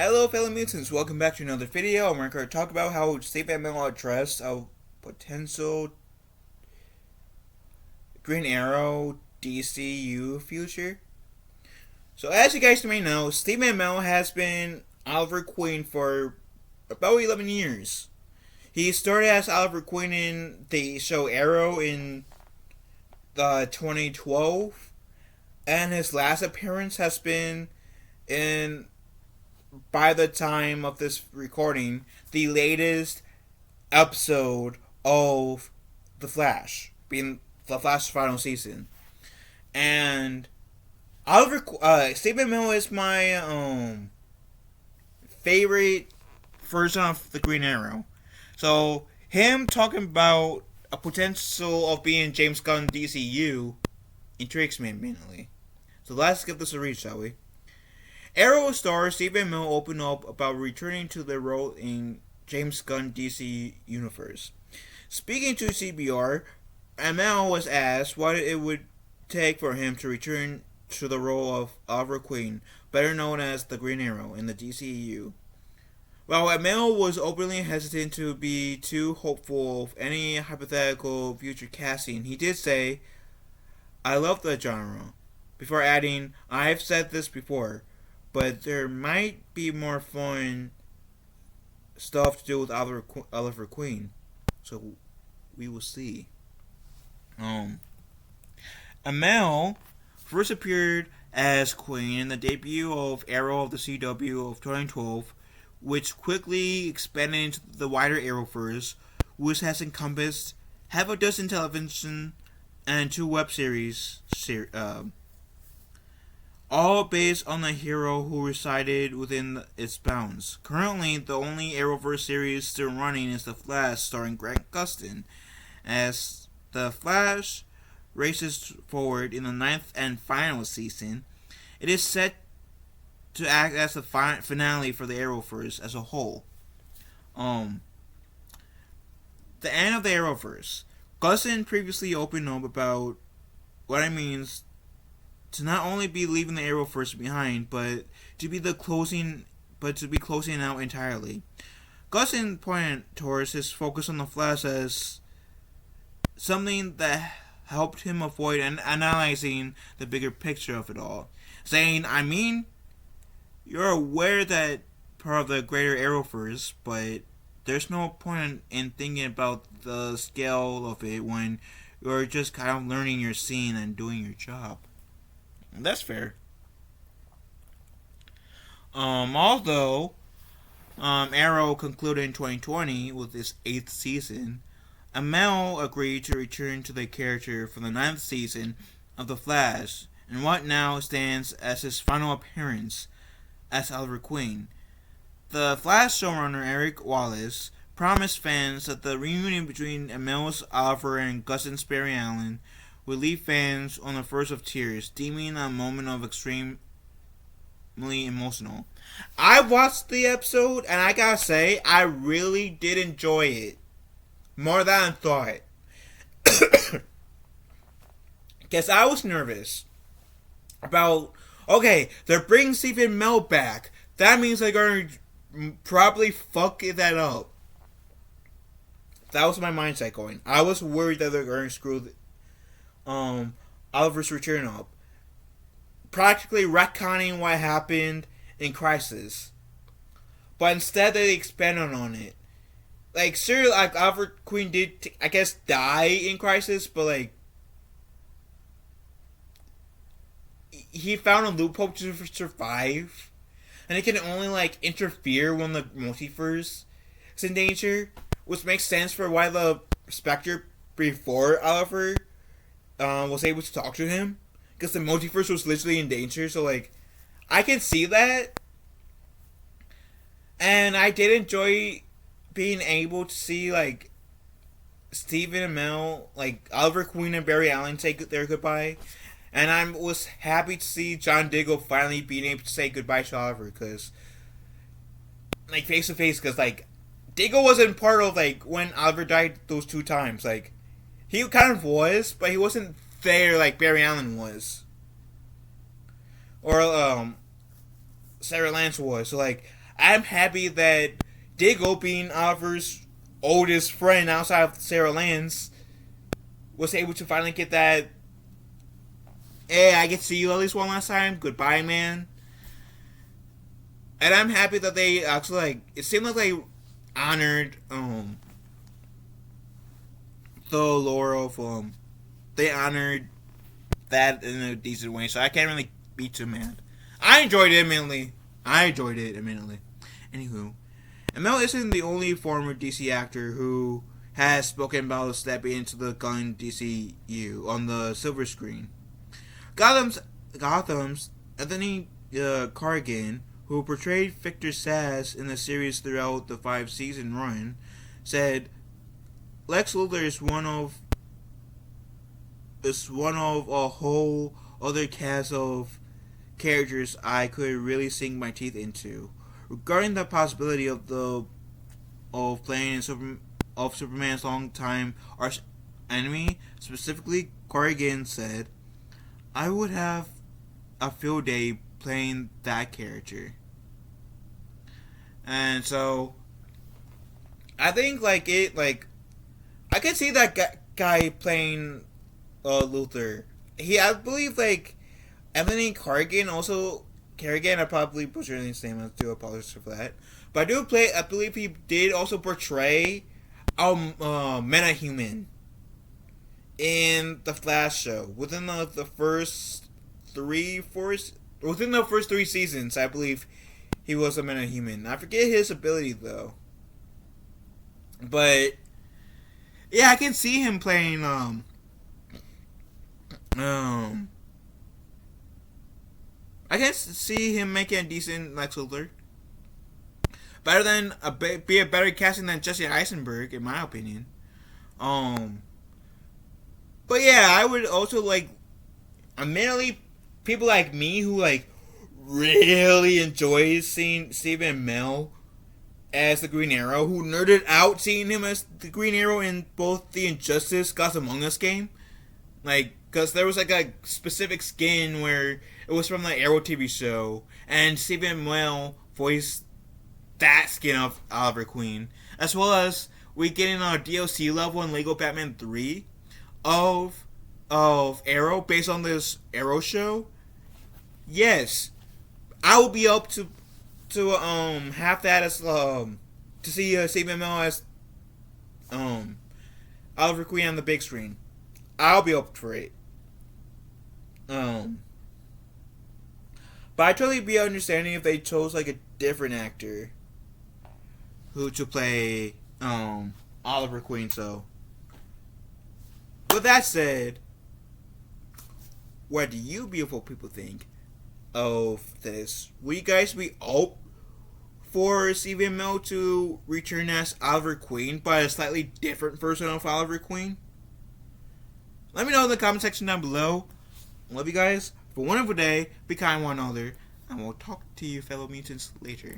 Hello fellow mutants, welcome back to another video. I'm going to talk about how Stephen Amell addressed a potential Green Arrow DCEU future. So as you guys may know, Stephen Amell has been Oliver Queen for about 11 years. He started as Oliver Queen in the show Arrow in 2012, and his last appearance has been in, by the time of this recording, the latest episode of The Flash, being The Flash's final season. And Stephen Amell is my favorite version of the Green Arrow. So him talking about a potential of being James Gunn DCEU intrigues me immediately. So let's give this a read, shall we? Arrow star Stephen Amell opened up about returning to the role in James Gunn DC universe. Speaking to CBR, Amell was asked what it would take for him to return to the role of Oliver Queen, better known as the Green Arrow, in the DCEU. While Amell was openly hesitant to be too hopeful of any hypothetical future casting, he did say, "I love the genre," before adding, "I've said this before, but there might be more fun stuff to do with Oliver Queen, so we will see." Amell first appeared as Queen in the debut of Arrow of the CW of 2012, which quickly expanded into the wider Arrowverse, which has encompassed half a dozen television and 2 web series, all based on a hero who resided within its bounds. Currently, the only Arrowverse series still running is The Flash, starring Grant Gustin. As The Flash races forward in the 9th and final season, it is set to act as the finale for the Arrowverse as a whole. The end of the Arrowverse. Gustin previously opened up about what it means to not only be leaving the Arrowverse behind, but to be closing out entirely. Gustin pointed towards his focus on the Flash as something that helped him avoid analyzing the bigger picture of it all, saying, "I mean, you're aware that part of the greater Arrowverse, but there's no point in thinking about the scale of it when you're just kind of learning your scene and doing your job." And that's fair. Although Arrow concluded in 2020 with its 8th season, Amell agreed to return to the character for the 9th season of The Flash, and what now stands as his final appearance as Oliver Queen. The Flash showrunner Eric Wallace promised fans that the reunion between Amell's Oliver and Gustin's Barry Allen would leave fans on the verge of tears, deeming a moment of extremely emotional. I watched the episode, and I gotta say, I really did enjoy it. More than I thought. Because I was nervous about, okay, they're bringing Stephen Amell back. That means they're going to probably fuck that up. That was my mindset going. I was worried that they're going to screw Oliver's return up. Practically retconning what happened in Crisis. But instead they expanded on it. Like, sure, like, Oliver Queen did, I guess, die in Crisis, but, like, he found a loophole to survive, and it can only, like, interfere when the multiverse is in danger, which makes sense for why the Spectre, before Oliver, was able to talk to him, because the multiverse was literally in danger, so, like, I can see that, and I did enjoy being able to see, like, Stephen Amell, like, Oliver Queen and Barry Allen say their goodbye. And I was happy to see John Diggle finally being able to say goodbye to Oliver. Because, like, face to face. Because, like, Diggle wasn't part of, like, when Oliver died those 2 times. Like, he kind of was, but he wasn't there like Barry Allen was. Or, Sarah Lance was. So, like, I'm happy that Diggle, being Oliver's oldest friend outside of Sarah Lance, was able to finally get that. Hey, I get to see you at least one last time. Goodbye, man. And I'm happy that they actually, like, it seemed like they honored the lore of they honored that in a decent way, so I can't really be too mad. I enjoyed it immediately. Anywho, Amell isn't the only former DC actor who has spoken about stepping into the Gunn DCEU on the silver screen. Gotham's Anthony Carrigan, who portrayed Victor Sass in the series throughout the 5-season run, said Lex Luthor is one of a whole other cast of characters I could really sink my teeth into. Regarding the possibility of playing Superman's longtime arch enemy, specifically, Corrigan said, "I would have a field day playing that character." And so, I think I could see that guy playing Luthor. I believe Anthony Carrigan also. Kerrigan, I probably butchered his name. I do apologize for that. But I believe he did also portray Metahuman in the Flash show. Within the first within the first 3 seasons, I believe he was a Metahuman. I forget his ability though. But yeah, I can see him playing I can see him making a decent Lex Luthor. Better than be a better casting than Jesse Eisenberg, in my opinion. But yeah, I would also admittedly, people like me who really enjoy seeing Stephen Amell as the Green Arrow, who nerded out seeing him as the Green Arrow in both the Injustice Gods Among Us game. Because there was a specific skin where it was from the Arrow TV show, and Stephen Amell voiced that skin of Oliver Queen, as well as we getting a DLC level in Lego Batman 3 of Arrow based on this Arrow show. Yes, I will be up to have that as to see Stephen Amell as Oliver Queen on the big screen. I'll be up for it. But I'd totally be understanding if they chose a different actor who to play Oliver Queen. So, with that said, what do you beautiful people think of this? Will you guys be up for Stephen Amell to return as Oliver Queen, but a slightly different version of Oliver Queen? Let me know in the comment section down below. Love you guys. For a wonderful day. Be kind to one another. And we'll talk to you fellow mutants later.